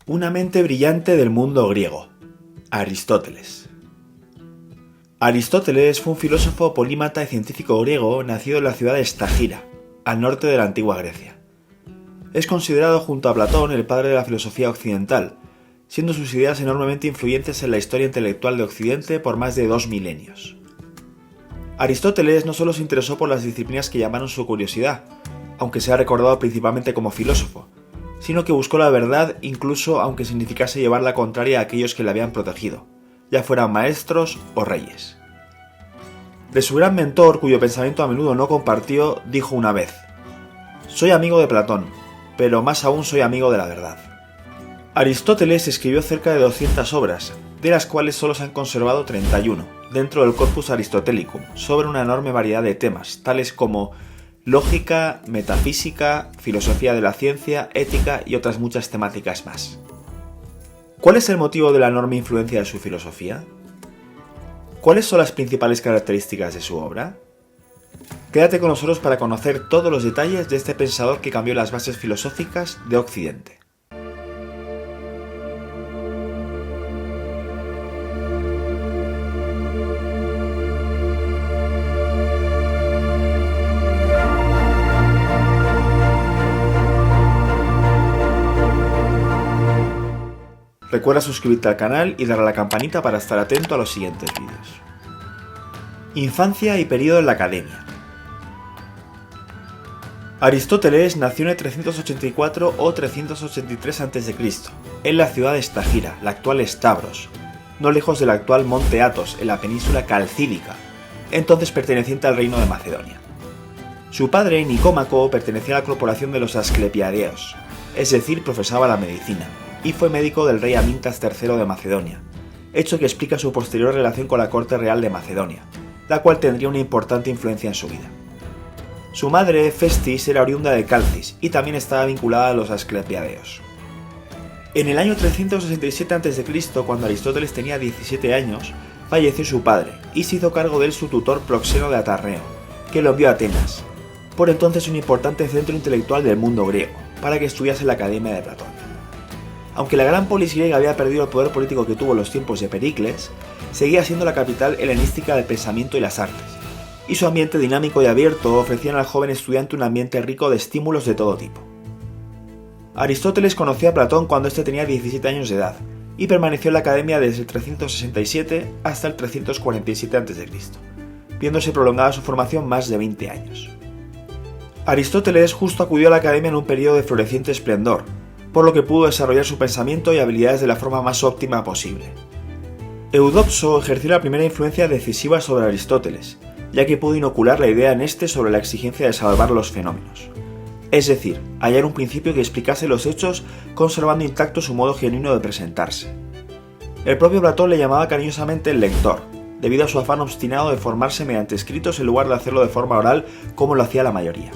Una mente brillante del mundo griego. Aristóteles. Aristóteles fue un filósofo, polímata y científico griego nacido en la ciudad de Estagira, al norte de la antigua Grecia. Es considerado junto a Platón el padre de la filosofía occidental, siendo sus ideas enormemente influyentes en la historia intelectual de Occidente por más de 2 milenios. Aristóteles no solo se interesó por las disciplinas que llamaron su curiosidad, aunque sea recordado principalmente como filósofo, sino que buscó la verdad incluso aunque significase llevar la contraria a aquellos que le habían protegido, ya fueran maestros o reyes. De su gran mentor, cuyo pensamiento a menudo no compartió, dijo una vez: «Soy amigo de Platón, pero más aún soy amigo de la verdad». Aristóteles escribió cerca de 200 obras, de las cuales solo se han conservado 31, dentro del Corpus Aristotelicum, sobre una enorme variedad de temas, tales como lógica, metafísica, filosofía de la ciencia, ética y otras muchas temáticas más. ¿Cuál es el motivo de la enorme influencia de su filosofía? ¿Cuáles son las principales características de su obra? Quédate con nosotros para conocer todos los detalles de este pensador que cambió las bases filosóficas de Occidente. Recuerda suscribirte al canal y darle a la campanita para estar atento a los siguientes vídeos. Infancia y periodo en la academia. Aristóteles nació en el 384 o 383 a.C., en la ciudad de Estagira, la actual Stavros, no lejos del actual monte Athos, en la península calcídica, entonces perteneciente al reino de Macedonia. Su padre, Nicómaco, pertenecía a la corporación de los Asclepiadeos, es decir, profesaba la medicina, y fue médico del rey Amintas III de Macedonia, hecho que explica su posterior relación con la corte real de Macedonia, la cual tendría una importante influencia en su vida. Su madre, Festis, era oriunda de Calcis y también estaba vinculada a los Asclepiadeos. En el año 367 a.C., cuando Aristóteles tenía 17 años, falleció su padre y se hizo cargo de él su tutor Proxeno de Atarneo, que lo envió a Atenas, por entonces un importante centro intelectual del mundo griego, para que estudiase en la Academia de Platón. Aunque la gran polis griega había perdido el poder político que tuvo en los tiempos de Pericles, seguía siendo la capital helenística del pensamiento y las artes, y su ambiente dinámico y abierto ofrecían al joven estudiante un ambiente rico de estímulos de todo tipo. Aristóteles conoció a Platón cuando éste tenía 17 años de edad, y permaneció en la academia desde el 367 hasta el 347 a.C., viéndose prolongada su formación más de 20 años. Aristóteles justo acudió a la academia en un periodo de floreciente esplendor, por lo que pudo desarrollar su pensamiento y habilidades de la forma más óptima posible. Eudoxo ejerció la primera influencia decisiva sobre Aristóteles, ya que pudo inocular la idea en este sobre la exigencia de salvar los fenómenos. Es decir, hallar un principio que explicase los hechos conservando intacto su modo genuino de presentarse. El propio Platón le llamaba cariñosamente el lector, debido a su afán obstinado de formarse mediante escritos en lugar de hacerlo de forma oral como lo hacía la mayoría.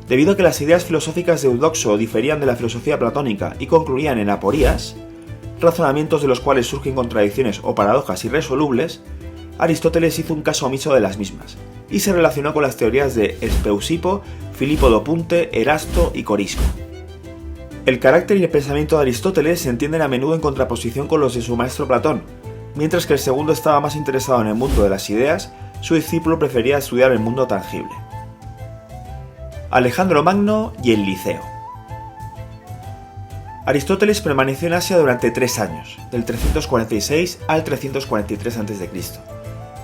Debido a que las ideas filosóficas de Eudoxo diferían de la filosofía platónica y concluían en aporías, razonamientos de los cuales surgen contradicciones o paradojas irresolubles, Aristóteles hizo un caso omiso de las mismas, y se relacionó con las teorías de Espeusipo, Filipo Dopunte, Erasto y Corisco. El carácter y el pensamiento de Aristóteles se entienden a menudo en contraposición con los de su maestro Platón. Mientras que el segundo estaba más interesado en el mundo de las ideas, su discípulo prefería estudiar el mundo tangible. Alejandro Magno y el Liceo. Aristóteles permaneció en Asia durante 3 años, del 346 al 343 a.C.,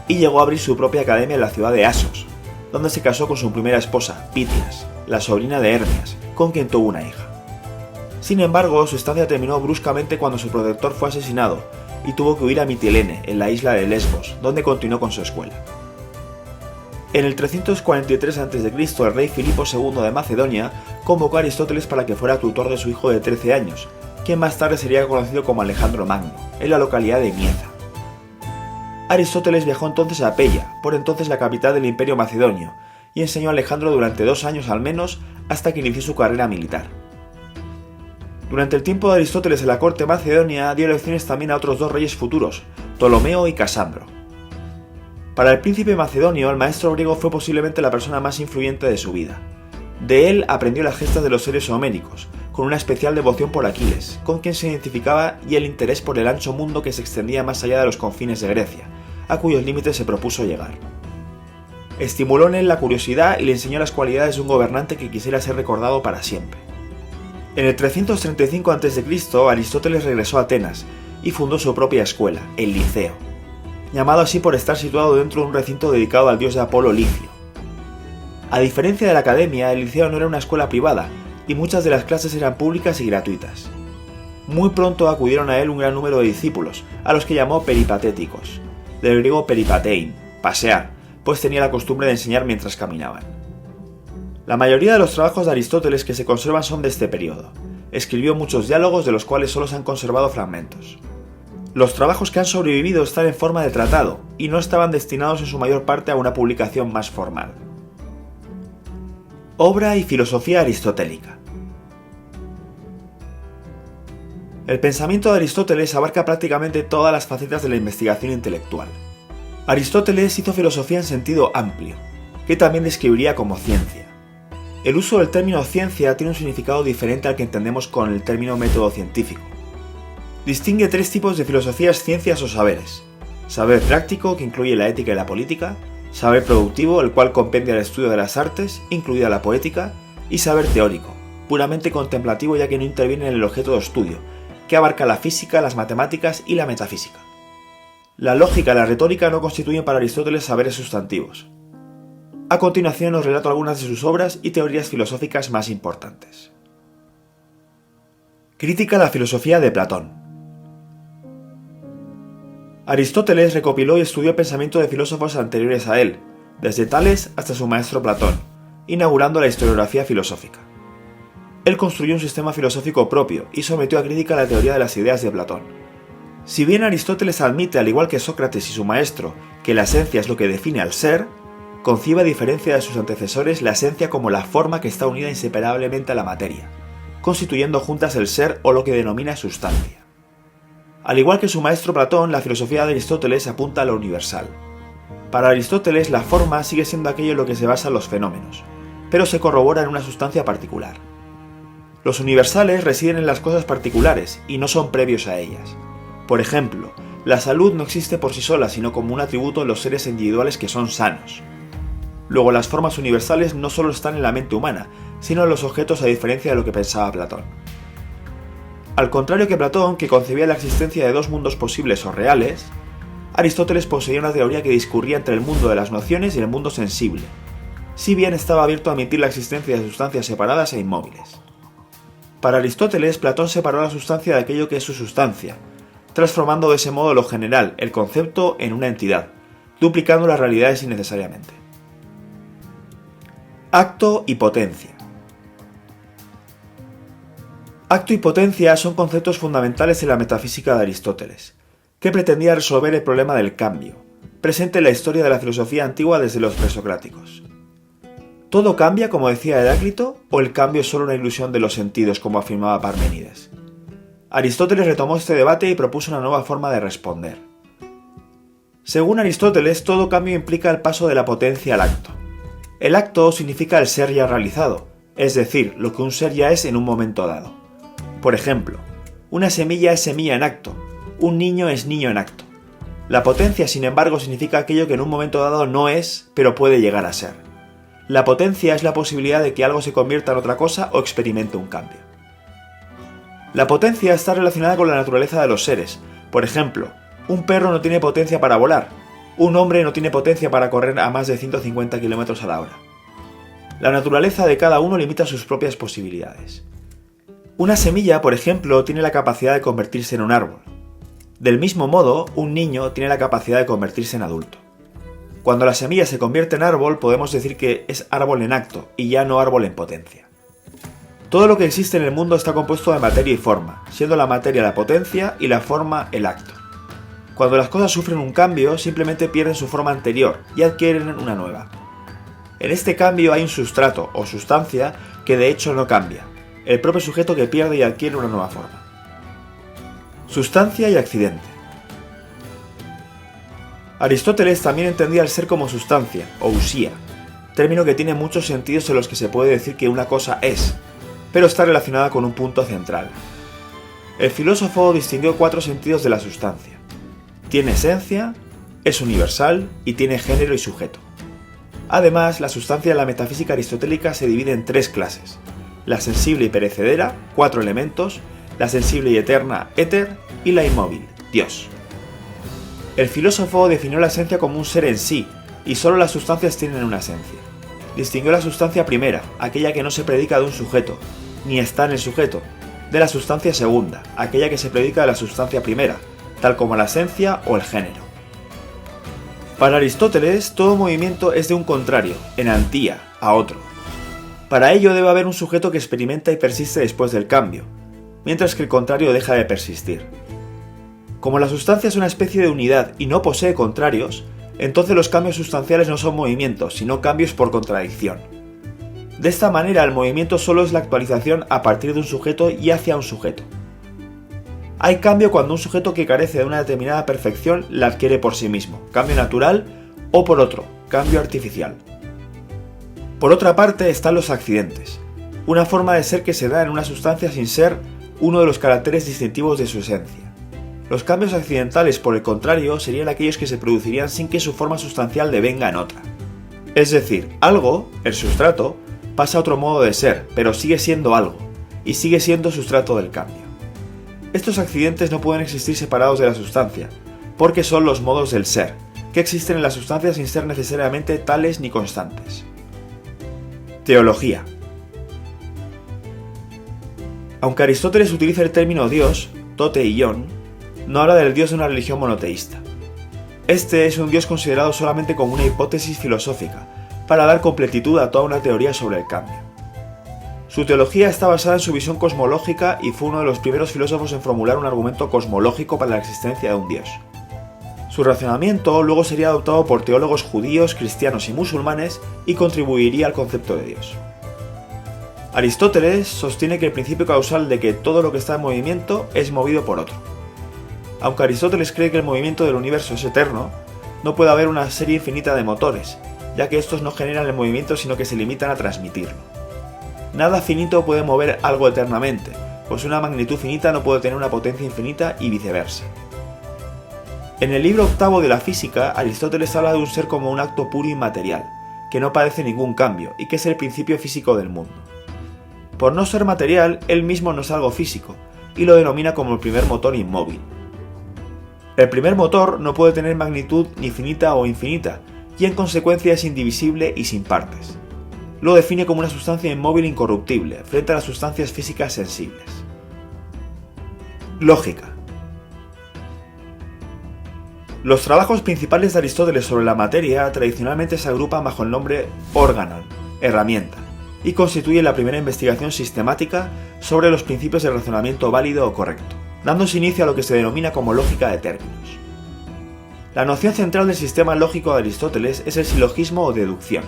y llegó a abrir su propia academia en la ciudad de Asos, donde se casó con su primera esposa, Pitias, la sobrina de Hermias, con quien tuvo una hija. Sin embargo, su estancia terminó bruscamente cuando su protector fue asesinado y tuvo que huir a Mitilene, en la isla de Lesbos, donde continuó con su escuela. En el 343 a.C., el rey Filipo II de Macedonia convocó a Aristóteles para que fuera tutor de su hijo de 13 años, quien más tarde sería conocido como Alejandro Magno, en la localidad de Mieza. Aristóteles viajó entonces a Pella, por entonces la capital del Imperio Macedonio, y enseñó a Alejandro durante 2 años al menos hasta que inició su carrera militar. Durante el tiempo de Aristóteles en la corte macedonia dio lecciones también a otros 2 reyes futuros, Ptolomeo y Casandro. Para el príncipe macedonio, el maestro griego fue posiblemente la persona más influyente de su vida. De él aprendió las gestas de los seres homéricos, con una especial devoción por Aquiles, con quien se identificaba, y el interés por el ancho mundo que se extendía más allá de los confines de Grecia, a cuyos límites se propuso llegar. Estimuló en él la curiosidad y le enseñó las cualidades de un gobernante que quisiera ser recordado para siempre. En el 335 a.C., Aristóteles regresó a Atenas y fundó su propia escuela, el Liceo, llamado así por estar situado dentro de un recinto dedicado al dios de Apolo, Licio. A diferencia de la academia, el Liceo no era una escuela privada, y muchas de las clases eran públicas y gratuitas. Muy pronto acudieron a él un gran número de discípulos, a los que llamó peripatéticos, del griego peripatein, pasear, pues tenía la costumbre de enseñar mientras caminaban. La mayoría de los trabajos de Aristóteles que se conservan son de este periodo. Escribió muchos diálogos de los cuales solo se han conservado fragmentos. Los trabajos que han sobrevivido están en forma de tratado y no estaban destinados en su mayor parte a una publicación más formal. Obra y filosofía aristotélica. El pensamiento de Aristóteles abarca prácticamente todas las facetas de la investigación intelectual. Aristóteles hizo filosofía en sentido amplio, que también describiría como ciencia. El uso del término ciencia tiene un significado diferente al que entendemos con el término método científico. Distingue tres tipos de filosofías, ciencias o saberes: saber práctico, que incluye la ética y la política; saber productivo, el cual compendia el estudio de las artes, incluida la poética; y saber teórico, puramente contemplativo ya que no interviene en el objeto de estudio, que abarca la física, las matemáticas y la metafísica. La lógica y la retórica no constituyen para Aristóteles saberes sustantivos. A continuación os relato algunas de sus obras y teorías filosóficas más importantes. Crítica a la filosofía de Platón. Aristóteles recopiló y estudió el pensamiento de filósofos anteriores a él, desde Tales hasta su maestro Platón, inaugurando la historiografía filosófica. Él construyó un sistema filosófico propio y sometió a crítica la teoría de las ideas de Platón. Si bien Aristóteles admite, al igual que Sócrates y su maestro, que la esencia es lo que define al ser, concibe, a diferencia de sus antecesores, la esencia como la forma que está unida inseparablemente a la materia, constituyendo juntas el ser o lo que denomina sustancia. Al igual que su maestro Platón, la filosofía de Aristóteles apunta a lo universal. Para Aristóteles, la forma sigue siendo aquello en lo que se basan los fenómenos, pero se corrobora en una sustancia particular. Los universales residen en las cosas particulares y no son previos a ellas. Por ejemplo, la salud no existe por sí sola, sino como un atributo en los seres individuales que son sanos. Luego, las formas universales no solo están en la mente humana, sino en los objetos, a diferencia de lo que pensaba Platón. Al contrario que Platón, que concebía la existencia de dos mundos posibles o reales, Aristóteles poseía una teoría que discurría entre el mundo de las nociones y el mundo sensible, si bien estaba abierto a admitir la existencia de sustancias separadas e inmóviles. Para Aristóteles, Platón separó la sustancia de aquello que es su sustancia, transformando de ese modo lo general, el concepto, en una entidad, duplicando las realidades innecesariamente. Acto y potencia. Acto y potencia son conceptos fundamentales en la metafísica de Aristóteles, que pretendía resolver el problema del cambio, presente en la historia de la filosofía antigua desde los presocráticos. ¿Todo cambia, como decía Heráclito, o el cambio es solo una ilusión de los sentidos, como afirmaba Parménides? Aristóteles retomó este debate y propuso una nueva forma de responder. Según Aristóteles, todo cambio implica el paso de la potencia al acto. El acto significa el ser ya realizado, es decir, lo que un ser ya es en un momento dado. Por ejemplo, una semilla es semilla en acto, un niño es niño en acto. La potencia, sin embargo, significa aquello que en un momento dado no es, pero puede llegar a ser. La potencia es la posibilidad de que algo se convierta en otra cosa o experimente un cambio. La potencia está relacionada con la naturaleza de los seres. Por ejemplo, un perro no tiene potencia para volar, un hombre no tiene potencia para correr a más de 150 km a la hora. La naturaleza de cada uno limita sus propias posibilidades. Una semilla, por ejemplo, tiene la capacidad de convertirse en un árbol. Del mismo modo, un niño tiene la capacidad de convertirse en adulto. Cuando la semilla se convierte en árbol, podemos decir que es árbol en acto y ya no árbol en potencia. Todo lo que existe en el mundo está compuesto de materia y forma, siendo la materia la potencia y la forma el acto. Cuando las cosas sufren un cambio, simplemente pierden su forma anterior y adquieren una nueva. En este cambio hay un sustrato o sustancia que de hecho no cambia, el propio sujeto que pierde y adquiere una nueva forma. Sustancia y accidente. Aristóteles también entendía el ser como sustancia, o usía, término que tiene muchos sentidos en los que se puede decir que una cosa es, pero está relacionada con un punto central. El filósofo distinguió 4 sentidos de la sustancia. Tiene esencia, es universal y tiene género y sujeto. Además, la sustancia en la metafísica aristotélica se divide en 3 clases: la sensible y perecedera, 4 elementos, la sensible y eterna, éter, y la inmóvil, Dios. El filósofo definió la esencia como un ser en sí, y solo las sustancias tienen una esencia. Distinguió la sustancia primera, aquella que no se predica de un sujeto, ni está en el sujeto, de la sustancia segunda, aquella que se predica de la sustancia primera, tal como la esencia o el género. Para Aristóteles, todo movimiento es de un contrario, enantía, a otro. Para ello debe haber un sujeto que experimenta y persiste después del cambio, mientras que el contrario deja de persistir. Como la sustancia es una especie de unidad y no posee contrarios, entonces los cambios sustanciales no son movimientos, sino cambios por contradicción. De esta manera, el movimiento solo es la actualización a partir de un sujeto y hacia un sujeto. Hay cambio cuando un sujeto que carece de una determinada perfección la adquiere por sí mismo, cambio natural, o por otro, cambio artificial. Por otra parte están los accidentes, una forma de ser que se da en una sustancia sin ser uno de los caracteres distintivos de su esencia. Los cambios accidentales, por el contrario, serían aquellos que se producirían sin que su forma sustancial devenga en otra. Es decir, algo, el sustrato, pasa a otro modo de ser, pero sigue siendo algo, y sigue siendo sustrato del cambio. Estos accidentes no pueden existir separados de la sustancia, porque son los modos del ser, que existen en la sustancia sin ser necesariamente tales ni constantes. Teología. Aunque Aristóteles utiliza el término Dios, tote y ion, no habla del Dios de una religión monoteísta. Este es un Dios considerado solamente como una hipótesis filosófica, para dar completitud a toda una teoría sobre el cambio. Su teología está basada en su visión cosmológica y fue uno de los primeros filósofos en formular un argumento cosmológico para la existencia de un Dios. Su razonamiento luego sería adoptado por teólogos judíos, cristianos y musulmanes y contribuiría al concepto de Dios. Aristóteles sostiene que el principio causal de que todo lo que está en movimiento es movido por otro. Aunque Aristóteles cree que el movimiento del universo es eterno, no puede haber una serie infinita de motores, ya que estos no generan el movimiento sino que se limitan a transmitirlo. Nada finito puede mover algo eternamente, pues una magnitud finita no puede tener una potencia infinita y viceversa. En el libro octavo de la física, Aristóteles habla de un ser como un acto puro y inmaterial, que no padece ningún cambio y que es el principio físico del mundo. Por no ser material, él mismo no es algo físico, y lo denomina como el primer motor inmóvil. El primer motor no puede tener magnitud ni finita o infinita, y en consecuencia es indivisible y sin partes. Lo define como una sustancia inmóvil incorruptible, frente a las sustancias físicas sensibles. Lógica. Los trabajos principales de Aristóteles sobre la materia tradicionalmente se agrupan bajo el nombre órganon, herramienta, y constituyen la primera investigación sistemática sobre los principios del razonamiento válido o correcto, dándose inicio a lo que se denomina como lógica de términos. La noción central del sistema lógico de Aristóteles es el silogismo o deducción.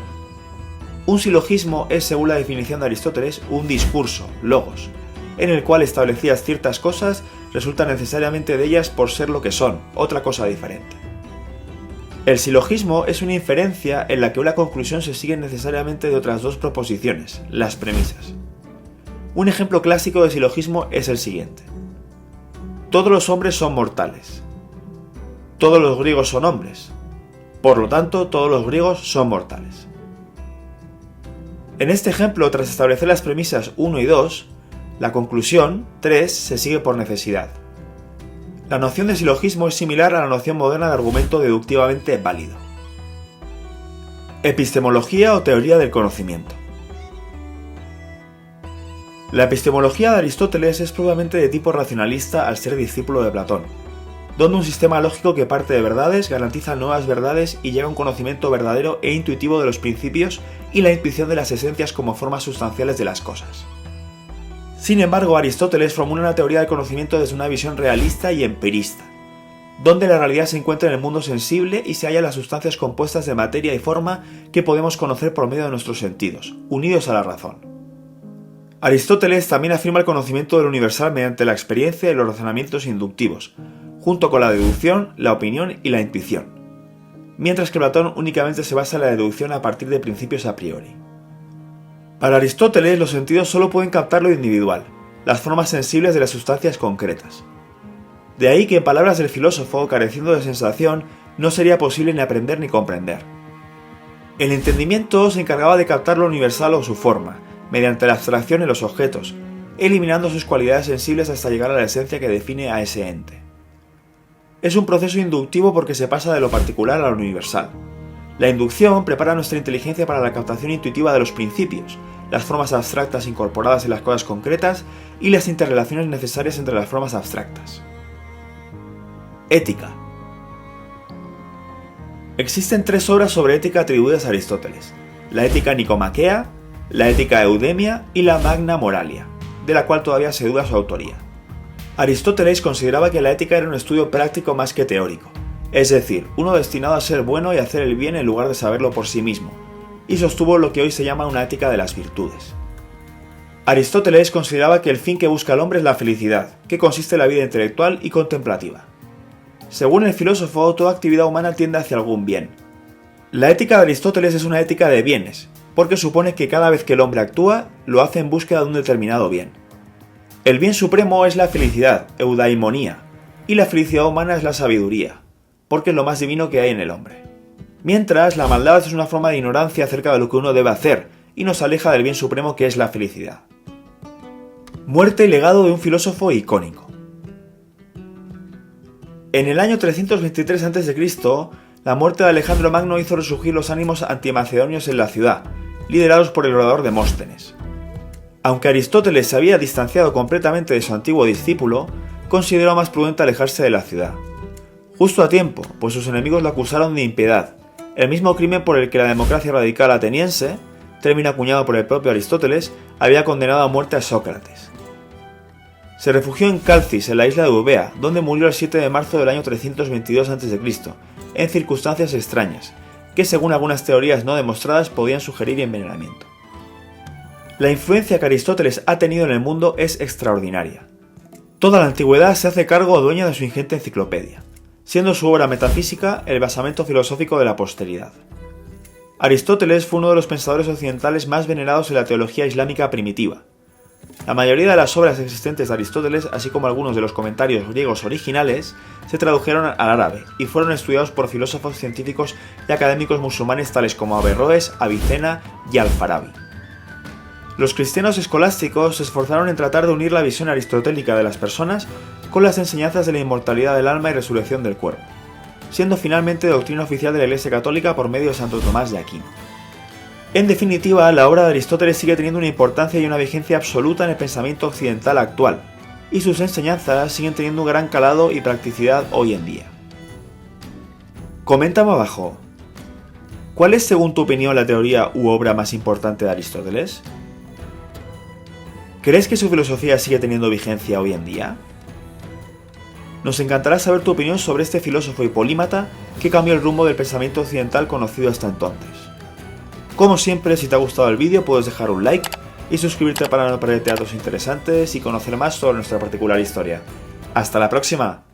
Un silogismo es, según la definición de Aristóteles, un discurso, logos, en el cual establecidas ciertas cosas resultan necesariamente de ellas por ser lo que son, otra cosa diferente. El silogismo es una inferencia en la que una conclusión se sigue necesariamente de otras dos proposiciones, las premisas. Un ejemplo clásico de silogismo es el siguiente. Todos los hombres son mortales. Todos los griegos son hombres. Por lo tanto, todos los griegos son mortales. En este ejemplo, tras establecer las premisas 1 y 2, la conclusión 3 se sigue por necesidad. La noción de silogismo es similar a la noción moderna de argumento deductivamente válido. Epistemología o teoría del conocimiento. La epistemología de Aristóteles es probablemente de tipo racionalista al ser discípulo de Platón, donde un sistema lógico que parte de verdades garantiza nuevas verdades y llega a un conocimiento verdadero e intuitivo de los principios y la intuición de las esencias como formas sustanciales de las cosas. Sin embargo, Aristóteles formula una teoría del conocimiento desde una visión realista y empirista, donde la realidad se encuentra en el mundo sensible y se hallan las sustancias compuestas de materia y forma que podemos conocer por medio de nuestros sentidos, unidos a la razón. Aristóteles también afirma el conocimiento del universal mediante la experiencia y los razonamientos inductivos, junto con la deducción, la opinión y la intuición, mientras que Platón únicamente se basa en la deducción a partir de principios a priori. Para Aristóteles, los sentidos solo pueden captar lo individual, las formas sensibles de las sustancias concretas. De ahí que en palabras del filósofo, careciendo de sensación, no sería posible ni aprender ni comprender. El entendimiento se encargaba de captar lo universal o su forma, mediante la abstracción en los objetos, eliminando sus cualidades sensibles hasta llegar a la esencia que define a ese ente. Es un proceso inductivo porque se pasa de lo particular a lo universal. La inducción prepara nuestra inteligencia para la captación intuitiva de los principios, las formas abstractas incorporadas en las cosas concretas y las interrelaciones necesarias entre las formas abstractas. Ética. Existen 3 obras sobre ética atribuidas a Aristóteles: la Ética Nicomaquea, la Ética Eudemia y la Magna Moralia, de la cual todavía se duda su autoría. Aristóteles consideraba que la ética era un estudio práctico más que teórico, es decir, uno destinado a ser bueno y hacer el bien en lugar de saberlo por sí mismo, y sostuvo lo que hoy se llama una ética de las virtudes. Aristóteles consideraba que el fin que busca el hombre es la felicidad, que consiste en la vida intelectual y contemplativa. Según el filósofo, toda actividad humana tiende hacia algún bien. La ética de Aristóteles es una ética de bienes, porque supone que cada vez que el hombre actúa, lo hace en búsqueda de un determinado bien. El bien supremo es la felicidad, eudaimonía, y la felicidad humana es la sabiduría, porque es lo más divino que hay en el hombre. Mientras, la maldad es una forma de ignorancia acerca de lo que uno debe hacer, y nos aleja del bien supremo que es la felicidad. Muerte y legado de un filósofo icónico. En el año 323 a.C., la muerte de Alejandro Magno hizo resurgir los ánimos antimacedonios en la ciudad, liderados por el orador Demóstenes. Aunque Aristóteles se había distanciado completamente de su antiguo discípulo, consideró más prudente alejarse de la ciudad. Justo a tiempo, pues sus enemigos lo acusaron de impiedad, el mismo crimen por el que la democracia radical ateniense, término acuñado por el propio Aristóteles, había condenado a muerte a Sócrates. Se refugió en Calcis, en la isla de Eubea, donde murió el 7 de marzo del año 322 a.C., en circunstancias extrañas, que según algunas teorías no demostradas podían sugerir envenenamiento. La influencia que Aristóteles ha tenido en el mundo es extraordinaria. Toda la antigüedad se hace cargo o dueña de su ingente enciclopedia, siendo su obra metafísica el basamento filosófico de la posteridad. Aristóteles fue uno de los pensadores occidentales más venerados en la teología islámica primitiva. La mayoría de las obras existentes de Aristóteles, así como algunos de los comentarios griegos originales, se tradujeron al árabe y fueron estudiados por filósofos científicos y académicos musulmanes tales como Averroes, Avicena y Al-Farabi. Los cristianos escolásticos se esforzaron en tratar de unir la visión aristotélica de las personas con las enseñanzas de la inmortalidad del alma y resurrección del cuerpo, siendo finalmente doctrina oficial de la Iglesia Católica por medio de Santo Tomás de Aquino. En definitiva, la obra de Aristóteles sigue teniendo una importancia y una vigencia absoluta en el pensamiento occidental actual, y sus enseñanzas siguen teniendo un gran calado y practicidad hoy en día. Coméntame abajo, ¿cuál es según tu opinión la teoría u obra más importante de Aristóteles? ¿Crees que su filosofía sigue teniendo vigencia hoy en día? Nos encantará saber tu opinión sobre este filósofo y polímata que cambió el rumbo del pensamiento occidental conocido hasta entonces. Como siempre, si te ha gustado el vídeo puedes dejar un like y suscribirte para no perderte datos interesantes y conocer más sobre nuestra particular historia. ¡Hasta la próxima!